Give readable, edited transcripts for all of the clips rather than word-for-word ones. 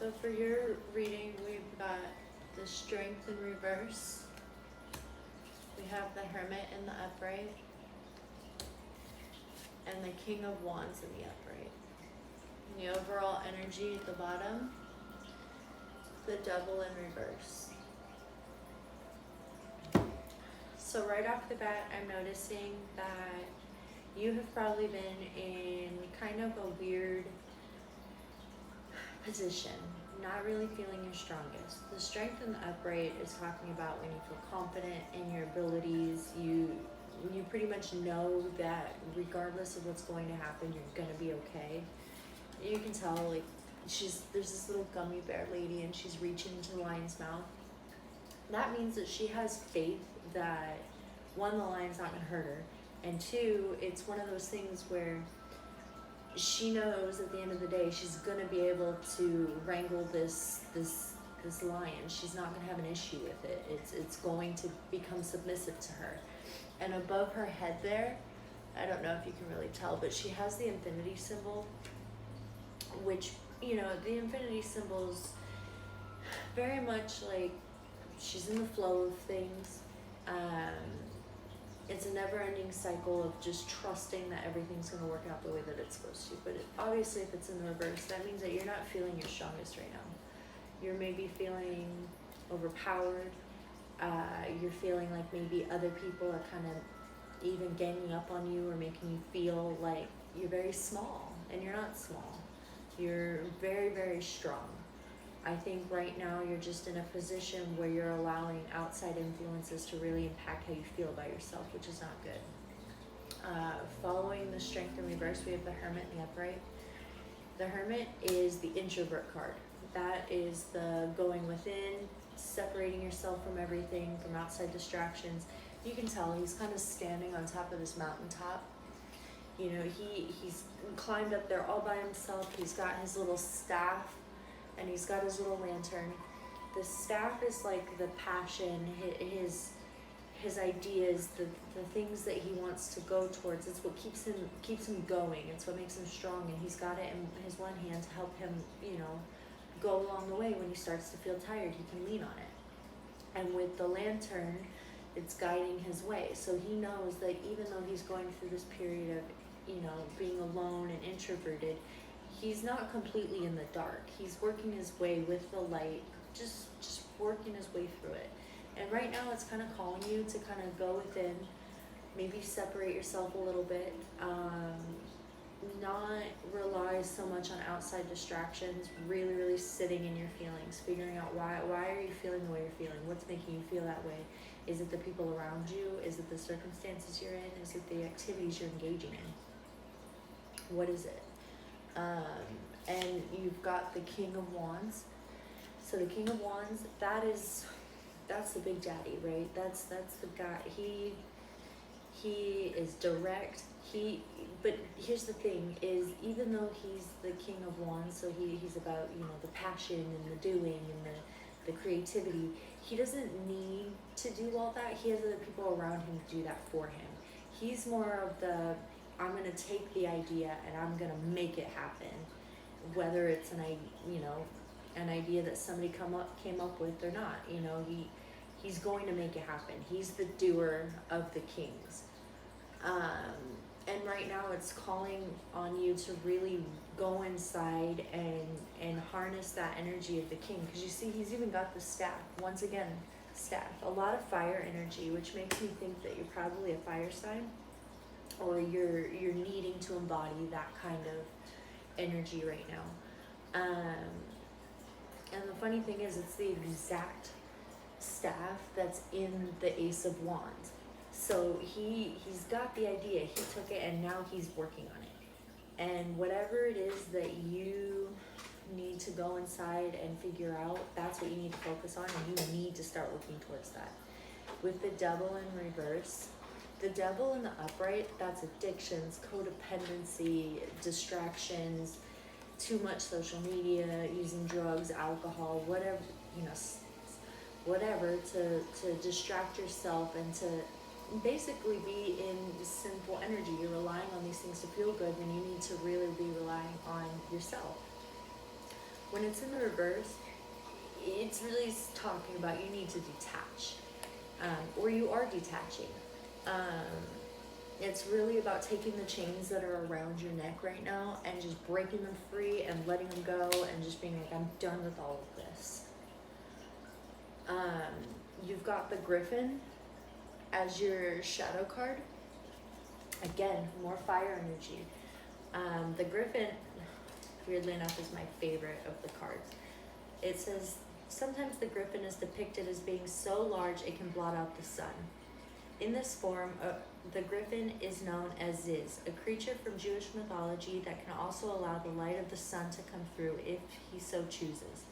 So for your reading, we've got the Strength in reverse. We have the Hermit in the upright. And the King of Wands in the upright. And the overall energy at the bottom, the Devil in reverse. So right off the bat, I'm noticing that you have probably been in kind of a weird position, not really feeling your strongest. The Strength in the upright is talking about when you feel confident in your abilities, you pretty much know that regardless of what's going to happen, you're gonna be okay. You can tell, like, there's this little gummy bear lady and she's reaching into the lion's mouth. That means that she has faith that, one, the lion's not gonna hurt her, and two, it's one of those things where she knows at the end of the day she's gonna be able to wrangle this lion. She's not gonna have an issue with it. It's going to become submissive to her. And above her head there, I don't know if you can really tell, but she has the infinity symbol, which, you know, the infinity symbol's very much like she's in the flow of things. It's a never-ending cycle of just trusting that everything's going to work out the way that it's supposed to. But obviously, if it's in the reverse, that means that you're not feeling your strongest right now. You're maybe feeling overpowered. You're feeling like maybe other people are kind of even ganging up on you or making you feel like you're very small, and you're not small. You're very, very strong. I think right now you're just in a position where you're allowing outside influences to really impact how you feel about yourself, which is not good. Following the Strength in reverse, we have the Hermit in the upright. The Hermit is the introvert card. That is the going within, separating yourself from everything, from outside distractions. You can tell he's kind of standing on top of this mountaintop. You know, he's climbed up there all by himself. He's got his little staff and he's got his little lantern. The staff is like the passion, his ideas, the things that he wants to go towards. It's what keeps him going. It's what makes him strong, and he's got it in his one hand to help him, you know, go along the way. When he starts to feel tired, he can lean on it. And with the lantern, it's guiding his way. So he knows that even though he's going through this period of, you know, being alone and introverted, he's not completely in the dark. He's working his way with the light, just working his way through it. And right now it's kind of calling you to kind of go within, maybe separate yourself a little bit, not rely so much on outside distractions, really, really sitting in your feelings, figuring out why are you feeling the way you're feeling? What's making you feel that way? Is it the people around you? Is it the circumstances you're in? Is it the activities you're engaging in? What is it? And you've got the King of Wands. So the King of Wands, that's the big daddy, right? That's the guy. He is direct. But here's the thing: is even though he's the King of Wands, so he's about, you know, the passion and the doing and the creativity. He doesn't need to do all that. He has other people around him to do that for him. He's more of the, I'm gonna take the idea and I'm gonna make it happen, whether it's an idea that somebody came up with or not. You know, he's going to make it happen. He's the doer of the kings. And right now it's calling on you to really go inside and harness that energy of the king, because you see he's even got the staff. Once again, staff, a lot of fire energy, which makes me think that you're probably a fire sign, or you're needing to embody that kind of energy right now. And the funny thing is, it's the exact staff that's in the Ace of Wands. So he's got the idea, he took it, and now he's working on it. And whatever it is that you need to go inside and figure out, that's what you need to focus on, and you need to start working towards that. With the Devil in reverse, the Devil in the upright, that's addictions, codependency, distractions, too much social media, using drugs, alcohol, whatever, you know, whatever to distract yourself and to basically be in sinful energy. You're relying on these things to feel good when you need to really be relying on yourself. When it's in the reverse, it's really talking about you need to detach, or you are detaching. It's really about taking the chains that are around your neck right now and just breaking them free and letting them go and just being like, I'm done with all of this. You've got the Griffin as your shadow card. Again, more fire energy. The Griffin, weirdly enough, is my favorite of the cards. It says, sometimes the Griffin is depicted as being so large it can blot out the sun. In this form, the Griffin is known as Ziz, a creature from Jewish mythology that can also allow the light of the sun to come through if he so chooses.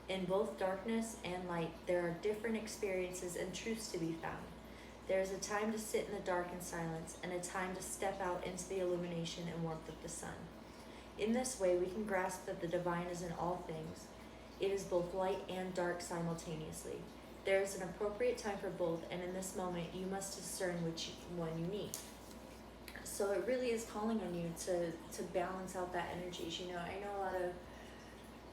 In both darkness and light, there are different experiences and truths to be found. There is a time to sit in the dark in silence, and a time to step out into the illumination and warmth of the sun. In this way, we can grasp that the divine is in all things. It is both light and dark simultaneously. There is an appropriate time for both, and in this moment, you must discern which one you need. So it really is calling on you to balance out that energies. You know, I know a lot of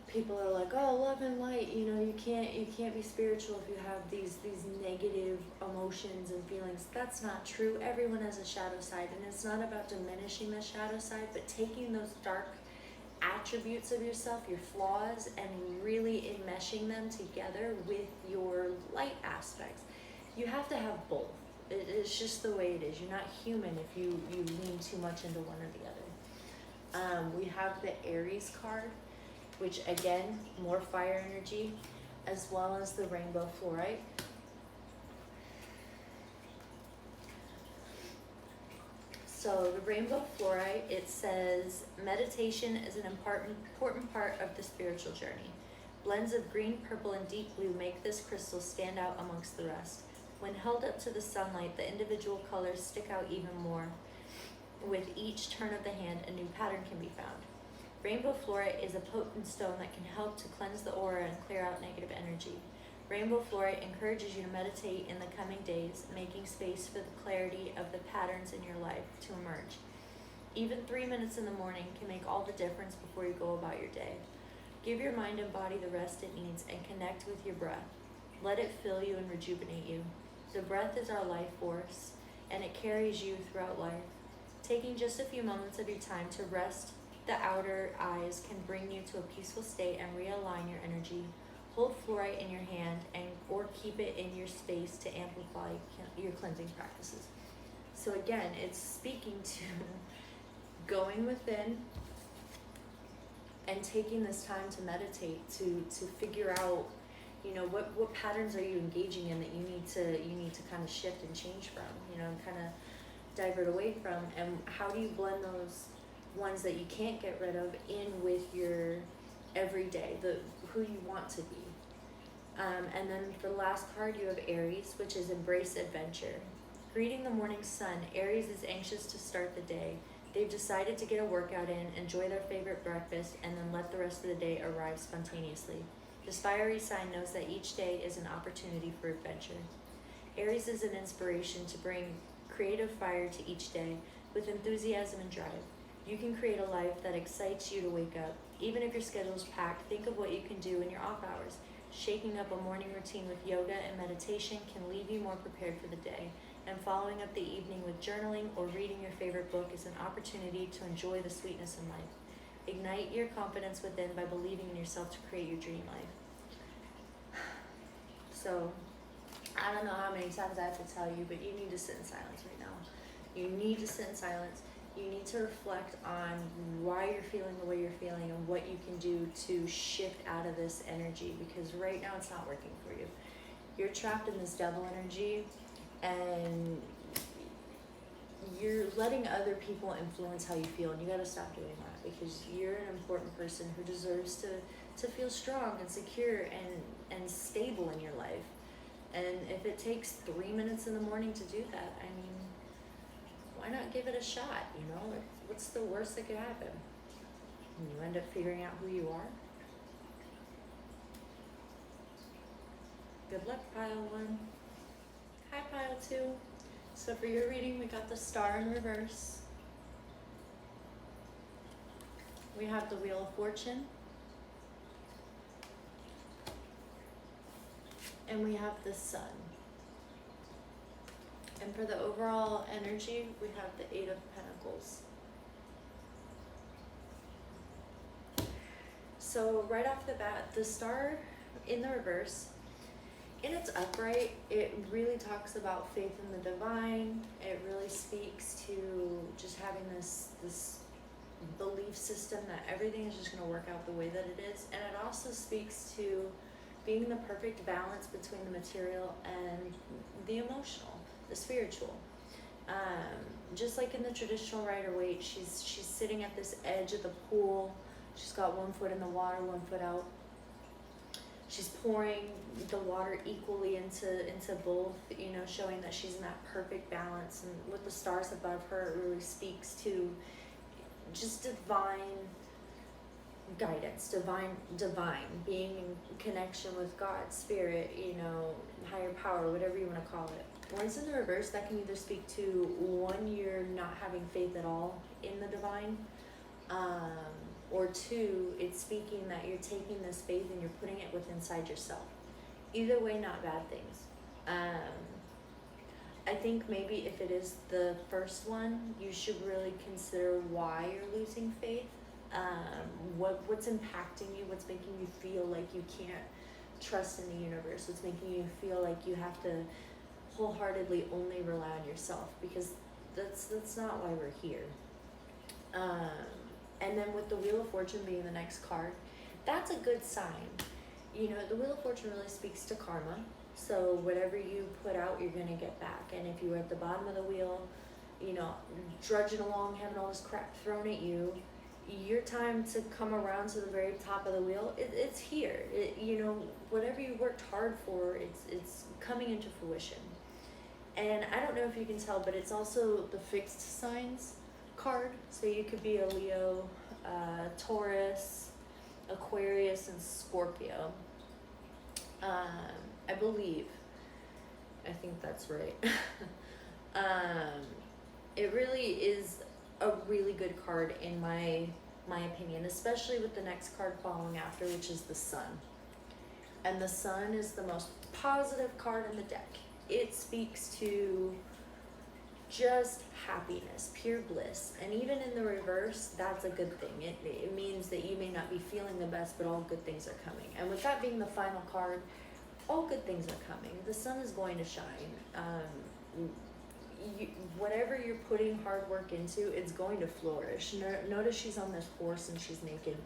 people are like, oh, love and light, you know, you can't be spiritual if you have these negative emotions and feelings. That's not true. Everyone has a shadow side, and it's not about diminishing the shadow side, but taking those dark attributes of yourself, your flaws, and really enmeshing them together with your light aspects. You have to have both. It's just the way it is. You're not human if you lean too much into one or the other. We have the Aries card, which again, more fire energy, as well as the rainbow fluorite. So the rainbow fluorite, it says, meditation is an important part of the spiritual journey. Blends of green, purple, and deep blue make this crystal stand out amongst the rest. When held up to the sunlight, the individual colors stick out even more. With each turn of the hand, a new pattern can be found. Rainbow fluorite is a potent stone that can help to cleanse the aura and clear out negative energy. Rainbow fluorite encourages you to meditate in the coming days, making space for the clarity of the patterns in your life to emerge. Even 3 minutes in the morning can make all the difference before you go about your day. Give your mind and body the rest it needs and connect with your breath. Let it fill you and rejuvenate you. The breath is our life force, and it carries you throughout life. Taking just a few moments of your time to rest the outer eyes can bring you to a peaceful state and realign your energy. Hold fluorite in your hand or keep it in your space to amplify your cleansing practices. So again, it's speaking to going within and taking this time to meditate, to figure out, you know, what patterns are you engaging in that you need to kind of shift and change from, you know, and kind of divert away from, and how do you blend those ones that you can't get rid of in with your everyday, who you want to be. And then for the last card, you have Aries, which is embrace adventure. Greeting the morning sun, Aries is anxious to start the day. They've decided to get a workout in, enjoy their favorite breakfast, and then let the rest of the day arrive spontaneously. This fiery sign knows that each day is an opportunity for adventure. Aries is an inspiration to bring creative fire to each day with enthusiasm and drive. You can create a life that excites you to wake up. Even if your schedule is packed, think of what you can do in your off hours. Shaking up a morning routine with yoga and meditation can leave you more prepared for the day, and following up the evening with journaling or reading your favorite book is an opportunity to enjoy the sweetness in life. Ignite your confidence within by believing in yourself to create your dream life. So, I don't know how many times I have to tell you, but you need to sit in silence right now. You need to sit in silence. You need to reflect on why you're feeling the way you're feeling and what you can do to shift out of this energy, because right now it's not working for you. You're trapped in this devil energy, and you're letting other people influence how you feel, and you got to stop doing that, because you're an important person who deserves to feel strong and secure and stable in your life. And if it takes 3 minutes in the morning to do that, I mean, why not give it a shot, you know? What's the worst that could happen? You end up figuring out who you are. Good luck, pile 1. Hi, pile 2. So for your reading, we got the Star in reverse. We have the Wheel of Fortune. and we have the Sun. And for the overall energy, we have the Eight of Pentacles. So right off the bat, the Star in the reverse, in its upright, it really talks about faith in the divine. It really speaks to just having this belief system that everything is just going to work out the way that it is. And it also speaks to being the perfect balance between the material and the emotional, the spiritual. Just like in the traditional Rider-Waite, she's sitting at this edge of the pool. She's got one foot in the water, one foot out. She's pouring the water equally into both, you know, showing that she's in that perfect balance. And with the stars above her, it really speaks to just divine guidance, divine being in connection with God, spirit, you know, higher power, whatever you want to call it. When it's in the reverse, that can either speak to, one, you're not having faith at all in the divine, or two, it's speaking that you're taking this faith and you're putting it within inside yourself. Either way, not bad things. I think maybe if it is the first one, you should really consider why you're losing faith. What's impacting you, what's making you feel like you can't trust in the universe, what's making you feel like you have to wholeheartedly only rely on yourself, because that's not why we're here. And then with the Wheel of Fortune being the next card, that's a good sign. You know, the Wheel of Fortune really speaks to karma. So whatever you put out, you're going to get back. And if you were at the bottom of the wheel, you know, drudging along, having all this crap thrown at you, your time to come around to the very top of the wheel, it's here. You know, whatever you worked hard for, it's coming into fruition. And I don't know if you can tell, but it's also the fixed signs card. So you could be a Leo, Taurus, Aquarius, and Scorpio. I believe. I think that's right. It really is a really good card in my opinion, especially with the next card following after, which is the Sun. And the Sun is the most positive card in the deck. It speaks to just happiness, pure bliss. And even in the reverse, that's a good thing. It means that you may not be feeling the best, but all good things are coming. And with that being the final card, all good things are coming. The sun is going to shine. Whatever you're putting hard work into, it's going to flourish. Notice she's on this horse and she's naked,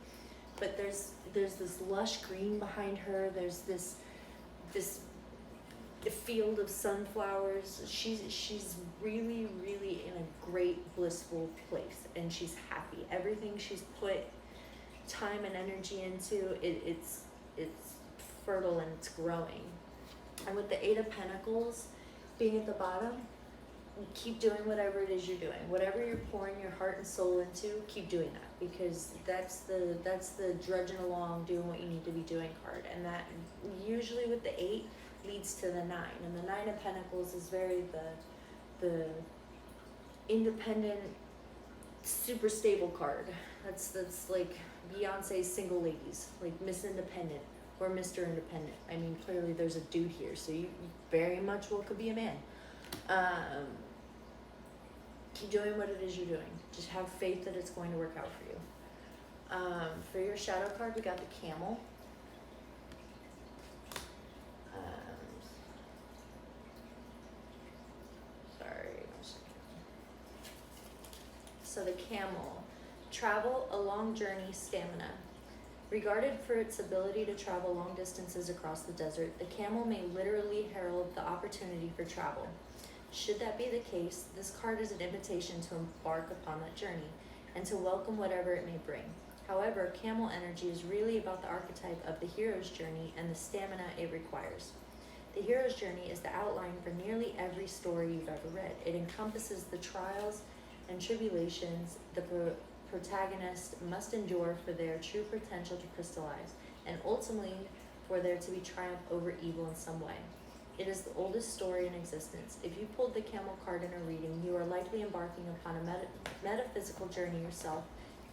but there's this lush green behind her. There's this field of sunflowers. She's really, really in a great blissful place, and she's happy. Everything she's put time and energy into, it's fertile and it's growing. And with the Eight of Pentacles being at the bottom, keep doing whatever it is you're doing. Whatever you're pouring your heart and soul into, keep doing that, because that's the drudging along, doing what you need to be doing card. And that usually with the 8 leads to the 9. And the 9 of Pentacles is very the independent, super stable card. That's like Beyonce's Single Ladies, like Miss Independent or Mr. Independent. I mean, clearly there's a dude here, so you very much well could be a man. Keep doing what it is you're doing. Just have faith that it's going to work out for you. For your shadow card, we got the Camel. Sorry, 1 second. So the Camel, travel a long journey, stamina. Regarded for its ability to travel long distances across the desert, the camel may literally herald the opportunity for travel. Should that be the case, this card is an invitation to embark upon that journey and to welcome whatever it may bring. However, camel energy is really about the archetype of the hero's journey and the stamina it requires. The hero's journey is the outline for nearly every story you've ever read. It encompasses the trials and tribulations the protagonist must endure for their true potential to crystallize, and ultimately for there to be triumph over evil in some way. It is the oldest story in existence. If you pulled the Camel card in a reading, you are likely embarking upon a metaphysical journey yourself,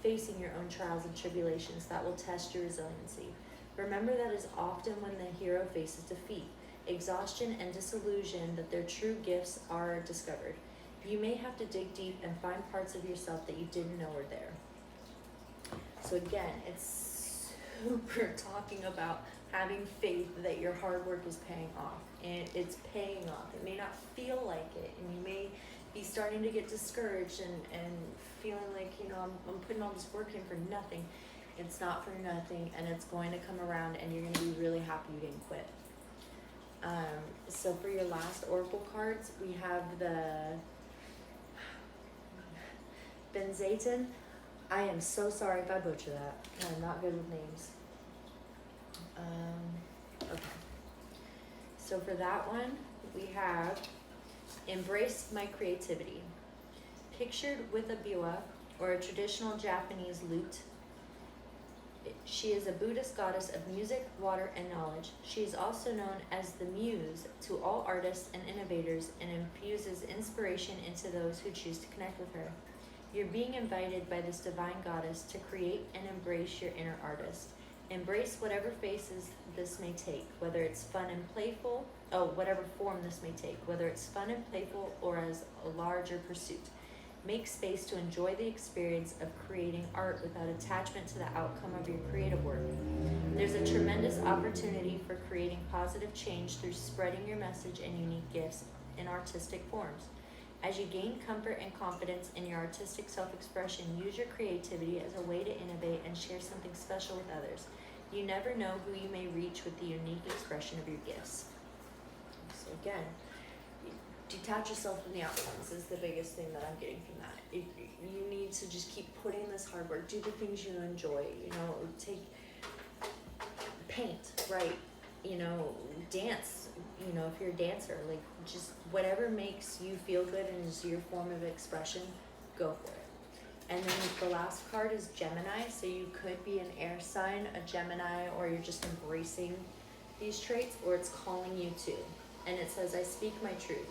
facing your own trials and tribulations that will test your resiliency. Remember that is often when the hero faces defeat. exhaustion, and disillusion that their true gifts are discovered. You may have to dig deep and find parts of yourself that you didn't know were there. So again, it's super talking about having faith that your hard work is paying off, and it's paying off. It may not feel like it, and you may be starting to get discouraged and feeling like, I'm putting all this work in for nothing. It's not for nothing, and it's going to come around, and you're going to be really happy you didn't quit. So for your last oracle cards, we have the Benzaiten. I am so sorry if I butcher that. I'm not good with names. Okay. So for that one, we have Embrace My Creativity. Pictured with a biwa, or a traditional Japanese lute, she is a Buddhist goddess of music, water, and knowledge. She is also known as the muse to all artists and innovators, and infuses inspiration into those who choose to connect with her. You're being invited by this divine goddess to create and embrace your inner artist. Embrace whatever faces this may take, whether it's fun and playful, whatever form this may take, whether it's fun and playful or as a larger pursuit. Make space to enjoy the experience of creating art without attachment to the outcome of your creative work. There's a tremendous opportunity for creating positive change through spreading your message and unique gifts in artistic forms. As you gain comfort and confidence in your artistic self-expression, use your creativity as a way to innovate and share something special with others. You never know who you may reach with the unique expression of your gifts. So again, detach yourself from the outcomes is the biggest thing that I'm getting from that. You need to just keep putting this hard work. Do the things you enjoy. Paint, write, dance. If you're a dancer, just whatever makes you feel good and is your form of expression, go for it. And then the last card is Gemini. So you could be an air sign, a Gemini, or you're just embracing these traits, or it's calling you to. And it says, I speak my truth.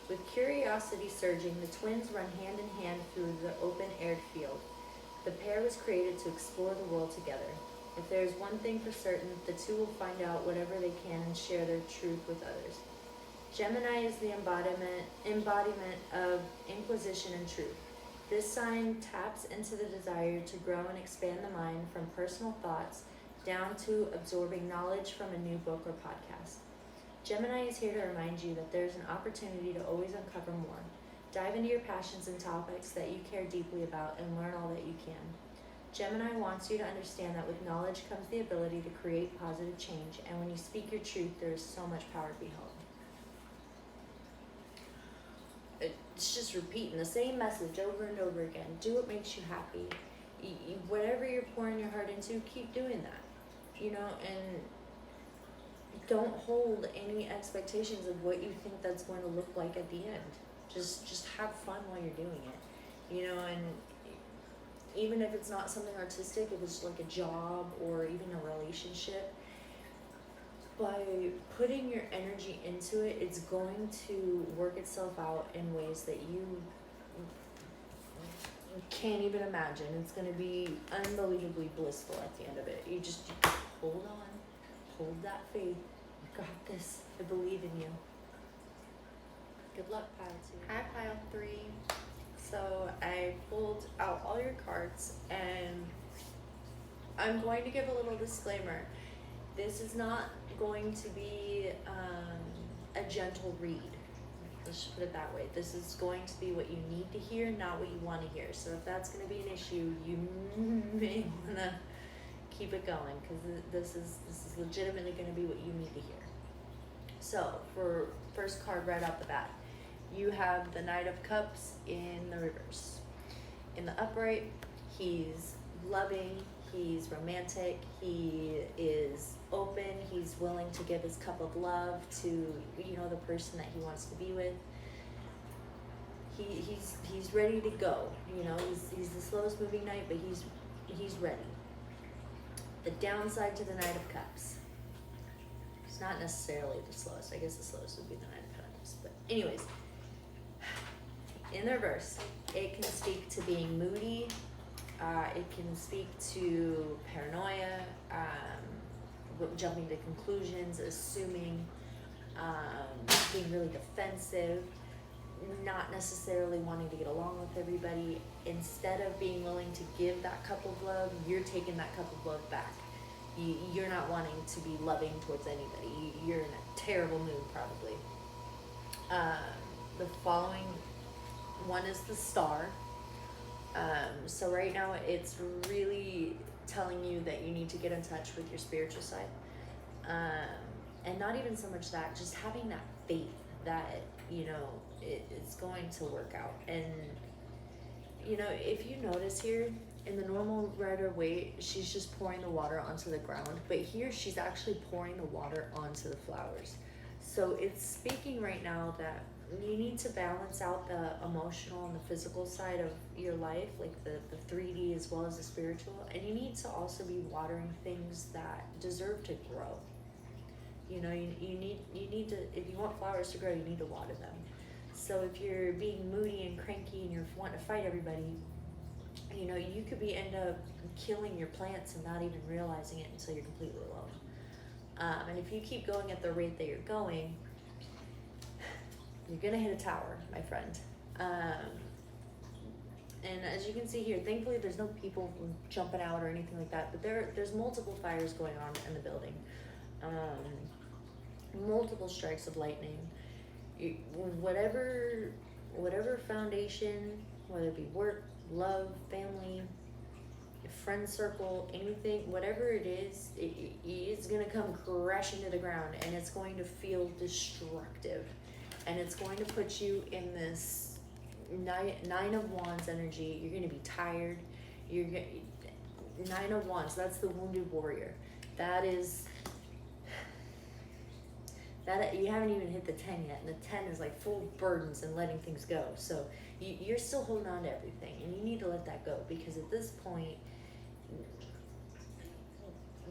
With curiosity surging, the twins run hand in hand through the open-aired field. The pair was created to explore the world together. If there is one thing for certain, the two will find out whatever they can and share their truth with others. Gemini is the embodiment of inquisition and truth. This sign taps into the desire to grow and expand the mind from personal thoughts down to absorbing knowledge from a new book or podcast. Gemini is here to remind you that there's an opportunity to always uncover more. Dive into your passions and topics that you care deeply about and learn all that you can. Gemini wants you to understand that with knowledge comes the ability to create positive change, and when you speak your truth, there is so much power to be held. It's just repeating the same message over and over again. Do what makes you happy. Whatever you're pouring your heart into, keep doing that. And don't hold any expectations of what you think that's going to look like at the end. Just have fun while you're doing it. And even if it's not something artistic, if it's like a job or even a relationship, by putting your energy into it, it's going to work itself out in ways that you can't even imagine. It's going to be unbelievably blissful at the end of it. You just hold on, hold that faith. You got this. I believe in you. Good luck, Pile 2. Hi, Pile 3. So I pulled out all your cards, and I'm going to give a little disclaimer. This is not going to be a gentle read. Let's just put it that way. This is going to be what you need to hear, not what you want to hear. So if that's going to be an issue, you may want to keep it going, because this is legitimately going to be what you need to hear. So for first card right off the bat, you have the Knight of Cups in the reverse. In the upright, he's loving, he's romantic, he is open, he's willing to give his cup of love to, the person that he wants to be with. He's ready to go. He's the slowest moving knight, but he's ready. The downside to the Knight of Cups. It's not necessarily the slowest. I guess the slowest would be the Knight of Pentacles. But anyways, in the reverse, it can speak to being moody. It can speak to paranoia, jumping to conclusions, assuming. being really defensive, not necessarily wanting to get along with everybody. Instead of being willing to give that cup of love, you're taking that cup of love back. You're not wanting to be loving towards anybody. You're in a terrible mood, probably. The following one is the Star. So right now it's really telling you that you need to get in touch with your spiritual side. And not even so much that, just having that faith that, it's going to work out. And, if you notice here, in the normal Rider-Waite, she's just pouring the water onto the ground, but here she's actually pouring the water onto the flowers. So it's speaking right now that you need to balance out the emotional and the physical side of your life, like the 3D as well as the spiritual, and you need to also be watering things that deserve to grow. You need to, if you want flowers to grow, you need to water them. So if you're being moody and cranky and you're wanting to fight everybody, you could end up killing your plants and not even realizing it until you're completely alone. And if you keep going at the rate that you're going, you're gonna hit a tower, my friend. And as you can see here, thankfully there's no people jumping out or anything like that, but there's multiple fires going on in the building. Multiple strikes of lightning. Whatever foundation, whether it be work, love, family, friend circle, anything, whatever it is, it's going to come crashing to the ground, and it's going to feel destructive, and it's going to put you in this nine of wands energy. You're going to be tired. Nine of wands, that's the wounded warrior. That you haven't even hit the 10 yet, and the 10 is like full of burdens and letting things go. So you're still holding on to everything, and you need to let that go, because at this point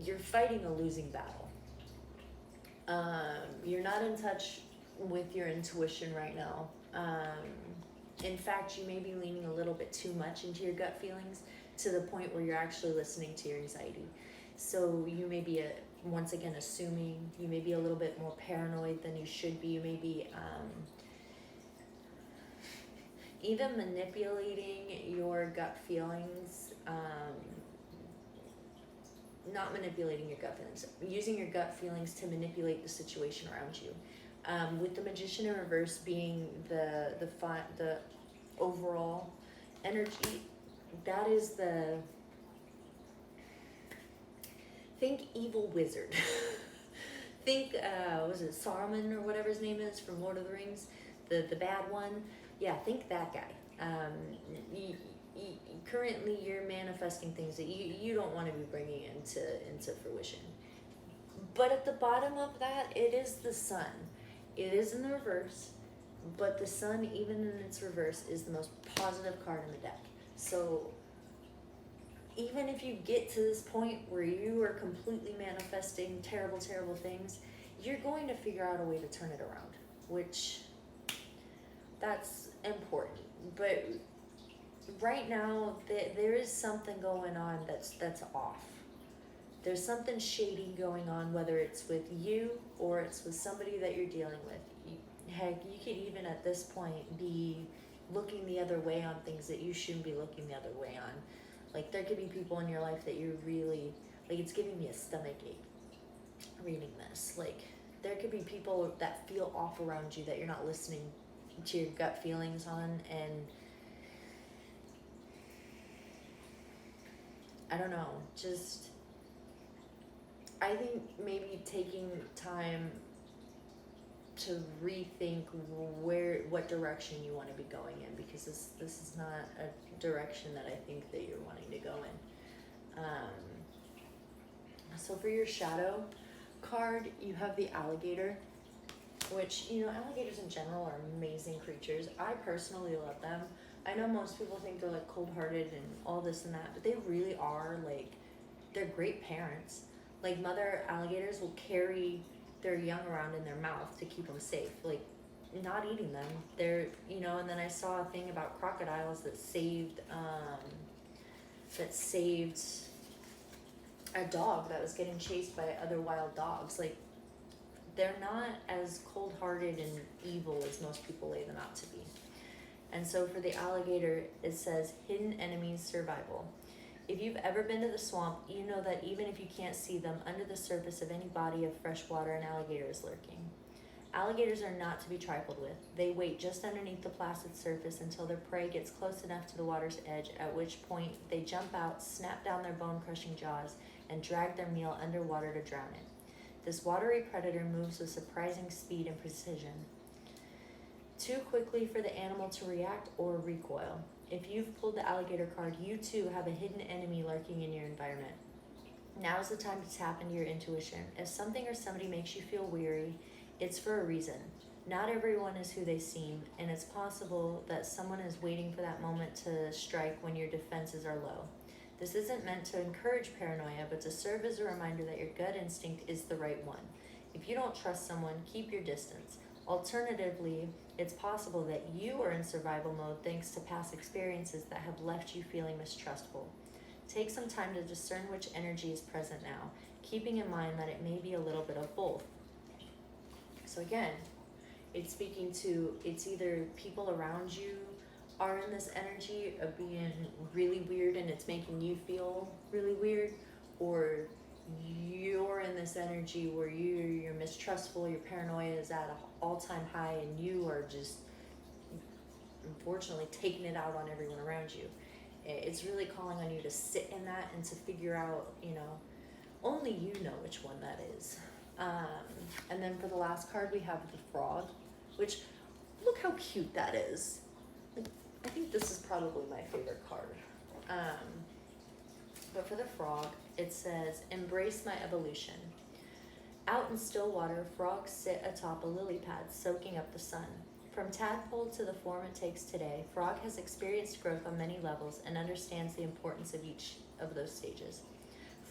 you're fighting a losing battle. You're not in touch with your intuition right now. In fact, you may be leaning a little bit too much into your gut feelings, to the point where you're actually listening to your anxiety. So you may be once again assuming. You may be a little bit more paranoid than you should be. You may be even manipulating your gut feelings. Not manipulating your gut feelings, using your gut feelings to manipulate the situation around you. With the Magician in reverse being the overall energy, that is think evil wizard. Think, was it Saruman or whatever his name is from Lord of the Rings? The bad one? Yeah, think that guy. Currently you're manifesting things that you don't want to be bringing into fruition. But at the bottom of that, it is the sun. It is in the reverse, but the sun, even in its reverse, is the most positive card in the deck. So even if you get to this point where you are completely manifesting terrible, terrible things, you're going to figure out a way to turn it around, which that's important. But right now, there is something going on that's off. There's something shady going on, whether it's with you or it's with somebody that you're dealing with. Heck, you could even at this point be looking the other way on things that you shouldn't be looking the other way on. Like, there could be people in your life that you're really, like, it's giving me a stomach ache reading this. Like, there could be people that feel off around you that you're not listening to your gut feelings on, and I don't know, just, I think maybe taking time to rethink what direction you want to be going in, because this is not a direction that I think that you're wanting to go in. So for your shadow card, you have the alligator, which, alligators in general are amazing creatures. I personally love them. I know most people think they're like cold-hearted and all this and that, but they really are, like, they're great parents. Like, mother alligators will carry their young around in their mouth to keep them safe, like, not eating them. They're, and then I saw a thing about crocodiles that saved a dog that was getting chased by other wild dogs. Like, they're not as cold-hearted and evil as most people lay them out to be. And so for the alligator, it says hidden enemies survival. If you've ever been to the swamp, you know that even if you can't see them, under the surface of any body of fresh water, an alligator is lurking. Alligators are not to be trifled with. They wait just underneath the placid surface until their prey gets close enough to the water's edge, at which point they jump out, snap down their bone-crushing jaws, and drag their meal underwater to drown it. This watery predator moves with surprising speed and precision, too quickly for the animal to react or recoil. If you've pulled the alligator card, you too have a hidden enemy lurking in your environment. Now is the time to tap into your intuition. If something or somebody makes you feel weary, it's for a reason. Not everyone is who they seem, and it's possible that someone is waiting for that moment to strike when your defenses are low. This isn't meant to encourage paranoia, but to serve as a reminder that your gut instinct is the right one. If you don't trust someone, keep your distance. Alternatively, it's possible that you are in survival mode thanks to past experiences that have left you feeling mistrustful. Take some time to discern which energy is present now, keeping in mind that it may be a little bit of both. So again, it's speaking to, it's either people around you are in this energy of being really weird and it's making you feel really weird, or you're in this energy where you're mistrustful, your paranoia is at an all-time high, and you are just unfortunately taking it out on everyone around you. It's really calling on you to sit in that and to figure out, only you know which one that is. And then for the last card, we have the frog, which, look how cute that is. I think this is probably my favorite card. But for the frog, it says, embrace my evolution. Out in still water, frogs sit atop a lily pad, soaking up the sun. From tadpole to the form it takes today, frog has experienced growth on many levels and understands the importance of each of those stages.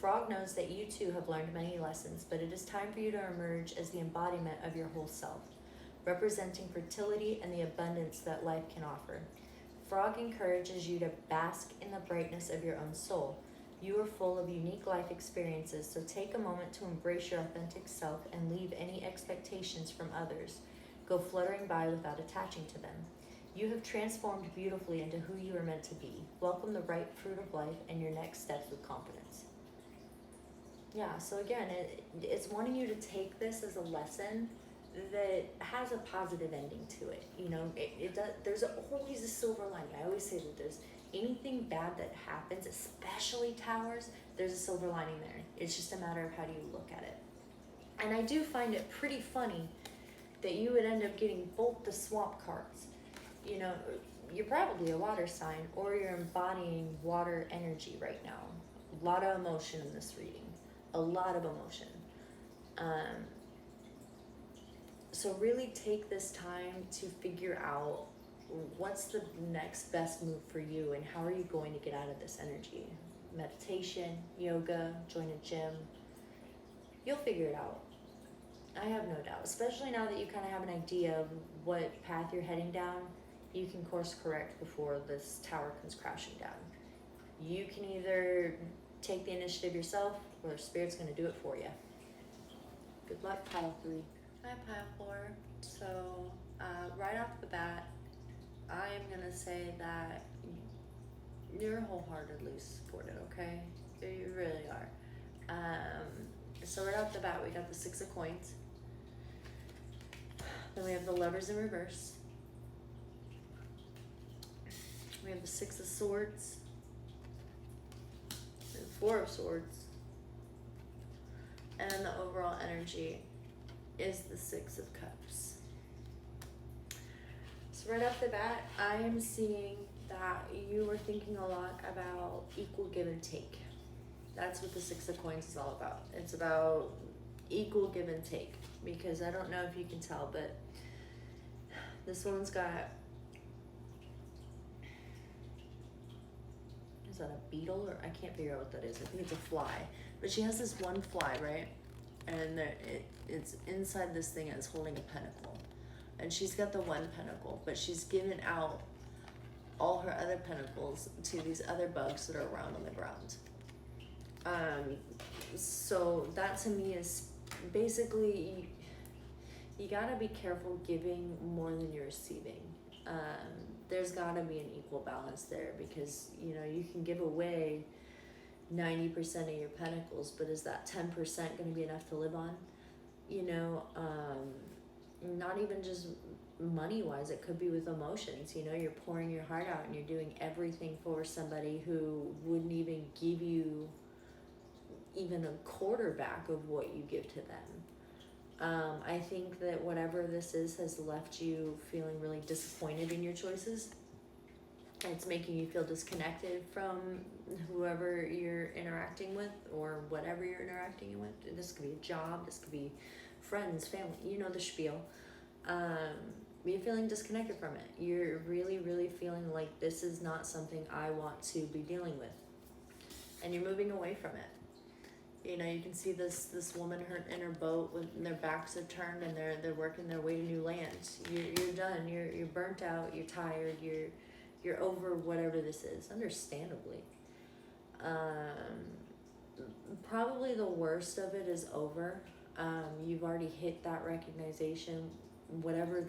Frog knows that you too have learned many lessons, but it is time for you to emerge as the embodiment of your whole self, representing fertility and the abundance that life can offer. Frog encourages you to bask in the brightness of your own soul. You are full of unique life experiences, so take a moment to embrace your authentic self and leave any expectations from others. Go fluttering by without attaching to them. You have transformed beautifully into who you are meant to be. Welcome the ripe fruit of life and your next steps with confidence. Yeah, so again, it's wanting you to take this as a lesson that has a positive ending to it. It does, there's always a silver lining. I always say that there's anything bad that happens, especially towers, there's a silver lining there. It's just a matter of how do you look at it. And I do find it pretty funny that you would end up getting both the swamp cards. You're probably a water sign, or you're embodying water energy right now. A lot of emotion in this reading. A lot of emotion. So really take this time to figure out what's the next best move for you and how are you going to get out of this energy. Meditation, yoga, join a gym. You'll figure it out. I have no doubt, especially now that you kind of have an idea of what path you're heading down. You can course correct before this tower comes crashing down. You can either take the initiative yourself, or Spirit's going to do it for you. Good luck, pile 3. Hi, pile 4. So, right off the bat, I am going to say that you're wholeheartedly supported, okay? You really are. So right off the bat, we got the 6 of coins. Then we have the lovers in reverse. We have the 6 of swords. And 4 of swords. And then the overall energy is the 6 of cups. So right off the bat, I am seeing that you are thinking a lot about equal give and take. That's what the 6 of coins is all about. It's about equal give and take, because I don't know if you can tell, but this one's got, is that a beetle, or I can't figure out what that is. I think it's a fly, but she has this one fly, right? And it's inside this thing, and it's holding a pentacle, and she's got the one pentacle, but she's given out all her other pentacles to these other bugs that are around on the ground. So that to me is basically, you gotta be careful giving more than you're receiving. There's gotta be an equal balance there, because you know you can give away 90% of your pentacles, but is that 10% going to be enough to live on? You know, not even just money wise, it could be with emotions. You know, you're pouring your heart out and you're doing everything for somebody who wouldn't even give you even a quarterback of what you give to them. I think that whatever this is has left you feeling really disappointed in your choices. It's making you feel disconnected from whoever you're interacting with, or whatever you're interacting with. This could be a job, this could be friends, family, you know the spiel. You're feeling disconnected from it. You're really, really feeling like this is not something I want to be dealing with. And you're moving away from it. You know, you can see this woman in her boat when their backs are turned and they're working their way to new lands. You're done. You're burnt out. You're tired. You're over whatever this is, understandably. Probably the worst of it is over. You've already hit that recognition. Whatever's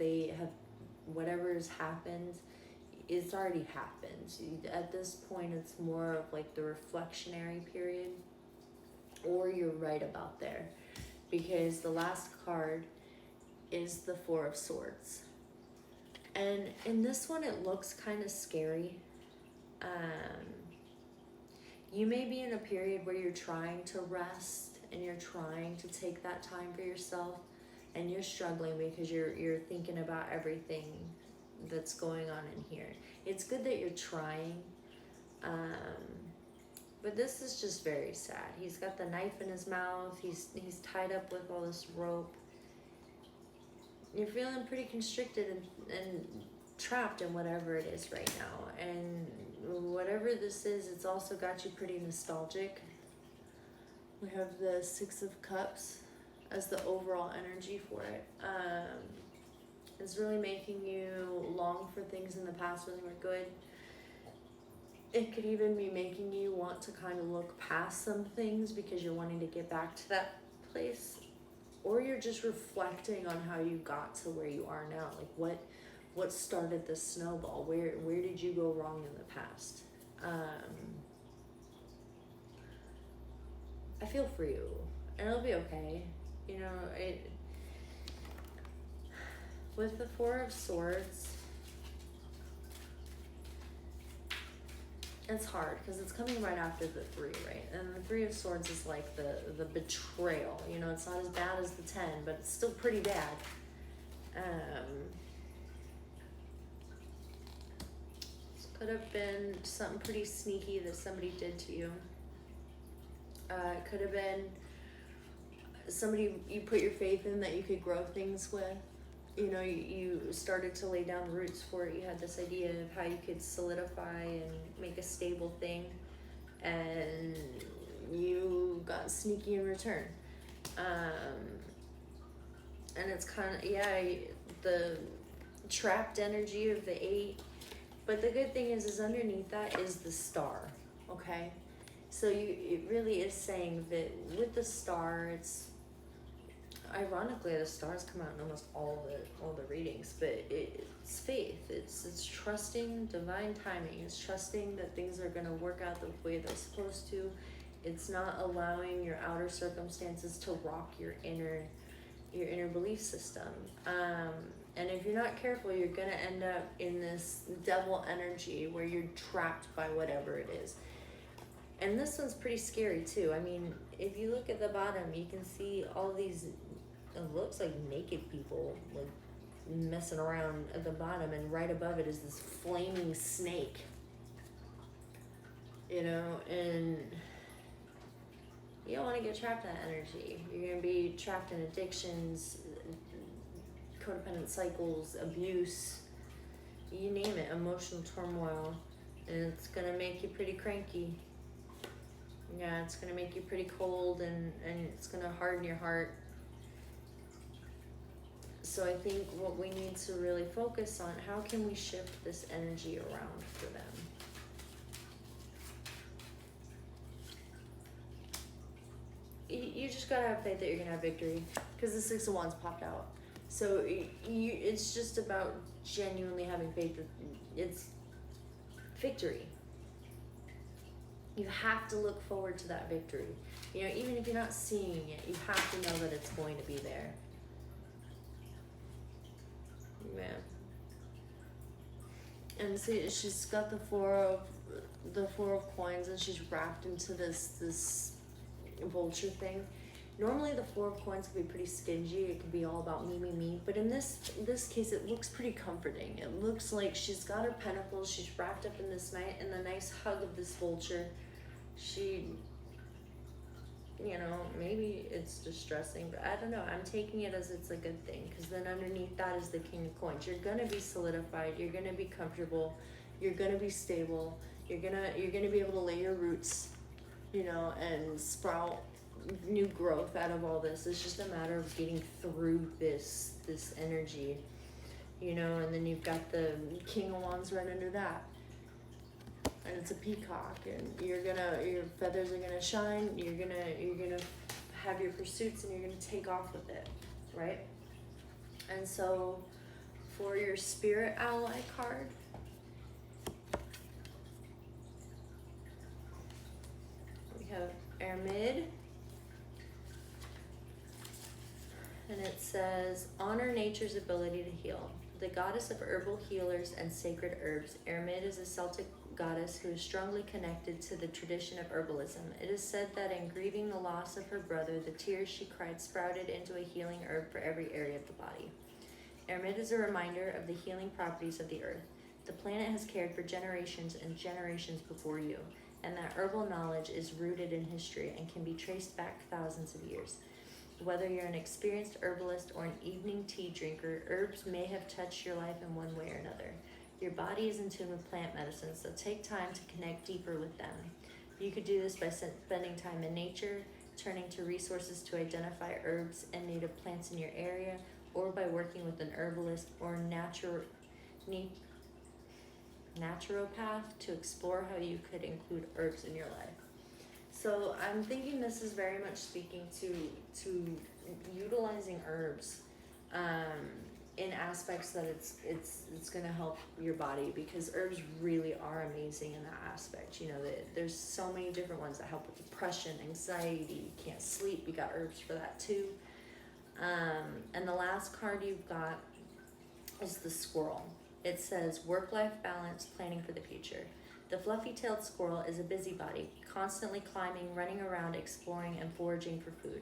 happened, it's already happened. At this point, it's more of like the reflectionary period, or you're right about there, because the last card is the Four of Swords. And in this one, it looks kind of scary. You may be in a period where you're trying to rest and you're trying to take that time for yourself, and you're struggling because you're thinking about everything that's going on in here. It's good that you're trying, but this is just very sad. He's got the knife in his mouth. He's tied up with all this rope. You're feeling pretty constricted and trapped in whatever it is right now. And whatever this is, it's also got you pretty nostalgic. We have the Six of Cups as the overall energy for it. It's really making you long for things in the past when they were good. It could even be making you want to kind of look past some things because you're wanting to get back to that place. Or you're just reflecting on how you got to where you are now. Like what started this snowball? Where did you go wrong in the past? I feel for you, and it'll be okay. You know, with the Four of Swords, it's hard because it's coming right after the Three, right? And the Three of Swords is like the betrayal. You know, it's not as bad as the 10, but it's still pretty bad. This could have been something pretty sneaky that somebody did to you. It could have been somebody you put your faith in that you could grow things with. You know, you started to lay down roots for it. You had this idea of how you could solidify and make a stable thing, and you got sneaky in return. And it's kind of, the trapped energy of the 8. But the good thing is underneath that is the Star, okay? So it really is saying that with the Star, it's, ironically, the stars come out in almost all the readings, but it's faith. It's trusting divine timing. It's trusting that things are going to work out the way they're supposed to. It's not allowing your outer circumstances to rock your inner belief system. And if you're not careful, you're going to end up in this devil energy where you're trapped by whatever it is. And this one's pretty scary too. I mean, if you look at the bottom, you can see all these, it looks like naked people like messing around at the bottom, and right above it is this flaming snake. You know, and you don't want to get trapped in that energy. You're going to be trapped in addictions, codependent cycles, abuse, you name it, emotional turmoil, and it's going to make you pretty cranky. Yeah, it's going to make you pretty cold, and it's going to harden your heart. So I think what we need to really focus on, how can we shift this energy around for them? You just got to have faith that you're going to have victory, because the Six of Wands popped out. So it's just about genuinely having faith that it's victory. You have to look forward to that victory. You know, even if you're not seeing it, you have to know that it's going to be there. Man. And see, she's got the four of coins, and she's wrapped into this vulture thing. Normally the four of coins can be pretty stingy. It can be all about me. But in this case, it looks pretty comforting. It looks like she's got her pentacles. She's wrapped up in this night in the nice hug of this vulture. She, you know, maybe it's distressing, but I don't know. I'm taking it as it's a good thing, because then underneath that is the King of Coins. You're gonna be solidified. You're gonna be comfortable. You're gonna be stable. You're gonna be able to lay your roots, you know, and sprout new growth out of all this. It's just a matter of getting through this energy, you know. And then you've got the King of Wands right under that, and it's a peacock, and your feathers are gonna shine. You're gonna have your pursuits, and you're gonna take off with it, right? And so for your spirit ally card, we have Ermid. And it says, honor nature's ability to heal. The goddess of herbal healers and sacred herbs, Ermid is a Celtic goddess who is strongly connected to the tradition of herbalism. It is said that in grieving the loss of her brother, the tears she cried sprouted into a healing herb for every area of the body. Ermid is a reminder of the healing properties of the earth. The planet has cared for generations and generations before you, and that herbal knowledge is rooted in history and can be traced back thousands of years. Whether you're an experienced herbalist or an evening tea drinker, herbs may have touched your life in one way or another. Your body is in tune with plant medicine, so take time to connect deeper with them. You could do this by spending time in nature, turning to resources to identify herbs and native plants in your area, or by working with an herbalist or naturopath to explore how you could include herbs in your life. So I'm thinking this is very much speaking to utilizing herbs in aspects that it's going to help your body, because herbs really are amazing in that aspect. You know, there's so many different ones that help with depression, anxiety, you can't sleep. You got herbs for that too. And the last card you've got is the squirrel. It says work-life balance, planning for the future. The fluffy-tailed squirrel is a busybody, constantly climbing, running around, exploring, and foraging for food.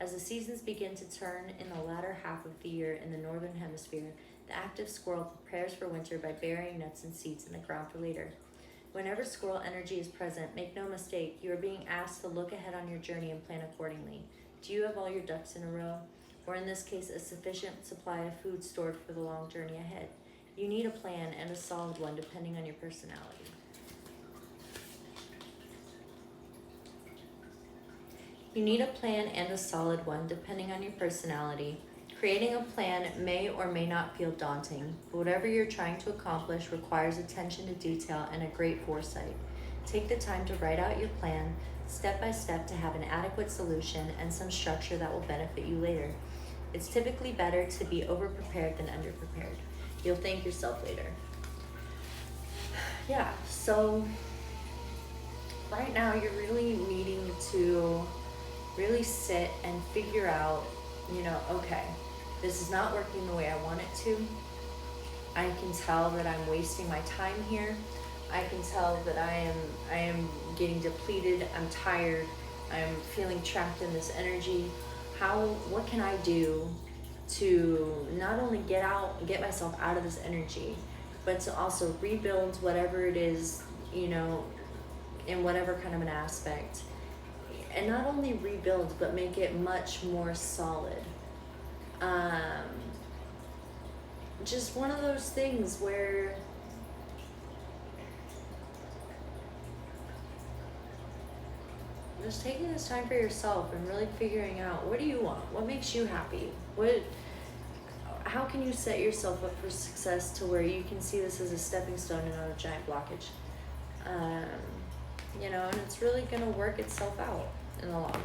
As the seasons begin to turn in the latter half of the year in the northern hemisphere, the active squirrel prepares for winter by burying nuts and seeds in the ground for later. Whenever squirrel energy is present, make no mistake, you are being asked to look ahead on your journey and plan accordingly. Do you have all your ducks in a row? Or in this case, a sufficient supply of food stored for the long journey ahead? You need a plan, and a solid one, depending on your personality. You need a plan and a solid one, depending on your personality. Creating a plan may or may not feel daunting, but whatever you're trying to accomplish requires attention to detail and a great foresight. Take the time to write out your plan, step by step, to have an adequate solution and some structure that will benefit you later. It's typically better to be over-prepared than under-prepared. You'll thank yourself later. Yeah, so right now you're really needing to really sit and figure out, you know, okay, this is not working the way I want it to. I can tell that I'm wasting my time here. I can tell that I am getting depleted. I'm tired. I'm feeling trapped in this energy. What can I do to not only get myself out of this energy, but to also rebuild whatever it is, you know, in whatever kind of an aspect. And not only rebuild, but make it much more solid. Just one of those things where just taking this time for yourself and really figuring out, what do you want? What makes you happy? How can you set yourself up for success to where you can see this as a stepping stone and not a giant blockage? You know, and it's really going to work itself out in the long run.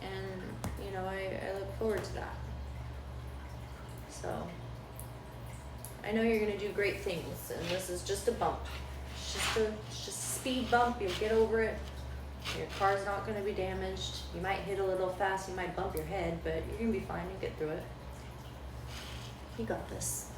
And, you know, I look forward to that. So I know you're gonna do great things, and this is just a bump. It's just a speed bump. You'll get over it. Your car's not gonna be damaged. You might hit a little fast. You might bump your head, but you're gonna be fine. You'll get through it. You got this.